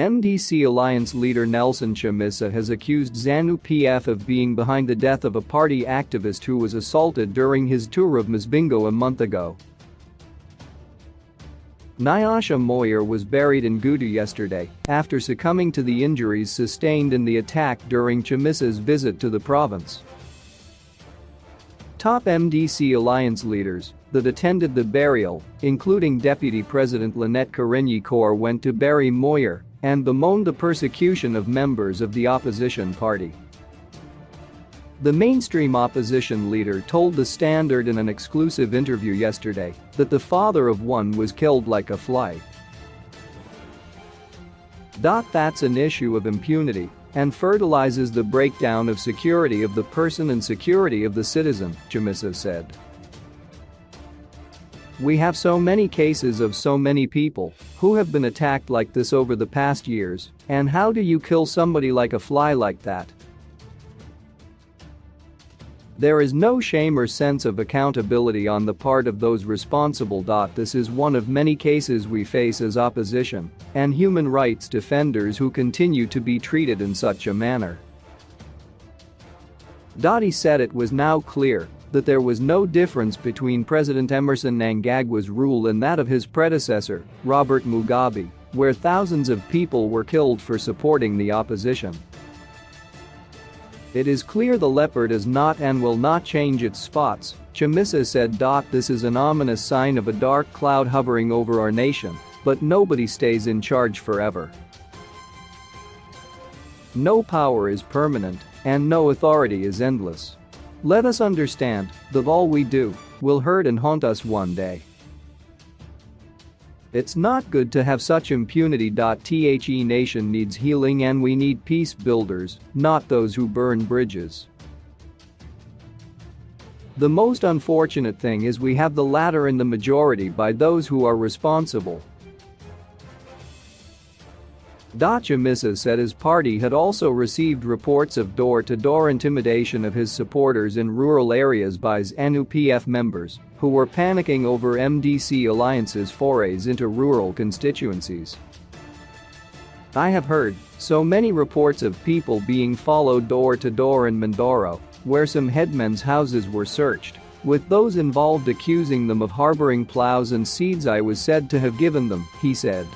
MDC Alliance leader Nelson Chamisa has accused ZANU-PF of being behind the death of a party activist who was assaulted during his tour of Mzimba a month ago. Nyasha Moyer was buried in Gutu yesterday after succumbing to the injuries sustained in the attack during Chamisa's visit to the province. Top MDC Alliance leaders that attended the burial, including Deputy President Lynette Karinyi-Kaur, went to bury Moyer and bemoaned the persecution of members of the opposition party. The mainstream opposition leader told The Standard in an exclusive interview yesterday that the father of one was killed like a fly. That's an issue of impunity and fertilizes the breakdown of security of the person and security of the citizen, Chamisa said. We have so many cases of so many people who have been attacked like this over the past years, and how do you kill somebody like a fly like that? There is no shame or sense of accountability on the part of those responsible. This is one of many cases we face as opposition and human rights defenders who continue to be treated in such a manner. He said it was now clear that there was no difference between President Emmerson Mnangagwa's rule and that of his predecessor, Robert Mugabe, where thousands of people were killed for supporting the opposition. It is clear the leopard is not and will not change its spots, Chamisa said. This is an ominous sign of a dark cloud hovering over our nation, but nobody stays in charge forever. No power is permanent, and no authority is endless. Let us understand that all we do will hurt and haunt us one day. It's not good to have such impunity. The nation needs healing and we need peace builders, not those who burn bridges. The most unfortunate thing is we have the latter in the majority by those who are responsible. Chamisa said his party had also received reports of door-to-door intimidation of his supporters in rural areas by ZANU-PF members who were panicking over MDC Alliance's forays into rural constituencies. I have heard so many reports of people being followed door-to-door in Mindoro, where some headmen's houses were searched, with those involved accusing them of harboring plows and seeds I was said to have given them, he said.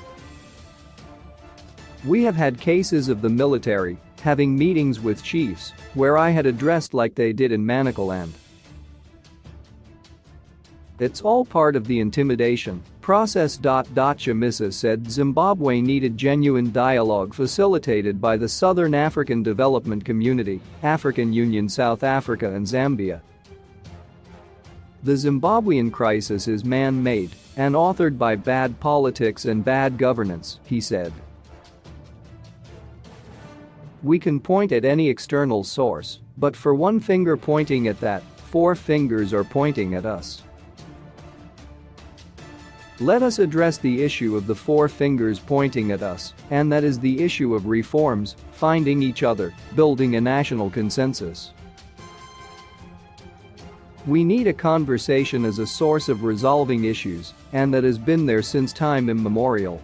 We have had cases of the military having meetings with chiefs where I had addressed like they did in Manicaland. It's all part of the intimidation process. Chamisa said Zimbabwe needed genuine dialogue facilitated by the Southern African Development Community, African Union, South Africa and Zambia. The Zimbabwean crisis is man-made and authored by bad politics and bad governance, he said. We can point at any external source, but for one finger pointing at that, 4 fingers are pointing at us. Let us address the issue of the 4 fingers pointing at us, and that is the issue of reforms, finding each other, building a national consensus. We need a conversation as a source of resolving issues, and that has been there since time immemorial.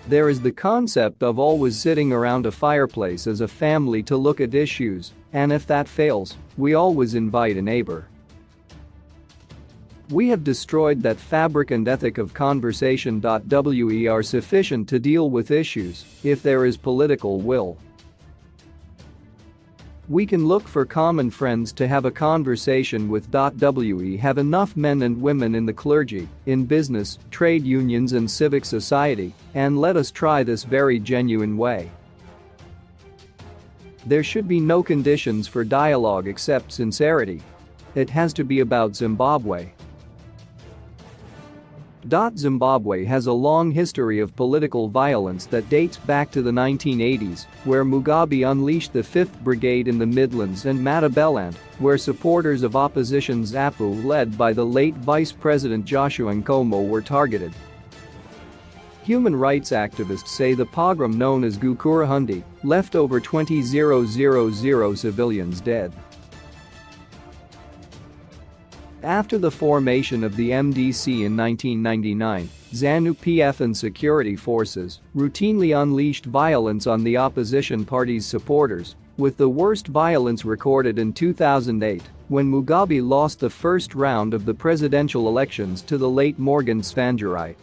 There is the concept of always sitting around a fireplace as a family to look at issues, and if that fails, we always invite a neighbor. We have destroyed that fabric and ethic of conversation. We are sufficient to deal with issues if there is political will. We can look for common friends to have a conversation with. We have enough men and women in the clergy, in business, trade unions and civic society, and let us try this very genuine way. There should be no conditions for dialogue except sincerity. It has to be about Zimbabwe. Zimbabwe has a long history of political violence that dates back to the 1980s, where Mugabe unleashed the 5th Brigade in the Midlands, and Matabeleland, where supporters of opposition ZAPU led by the late Vice President Joshua Nkomo were targeted. Human rights activists say the pogrom known as Gukurahundi left over 20,000 civilians dead. After the formation of the MDC in 1999, ZANU-PF and security forces routinely unleashed violence on the opposition party's supporters, with the worst violence recorded in 2008 when Mugabe lost the first round of the presidential elections to the late Morgan Tsvangirai.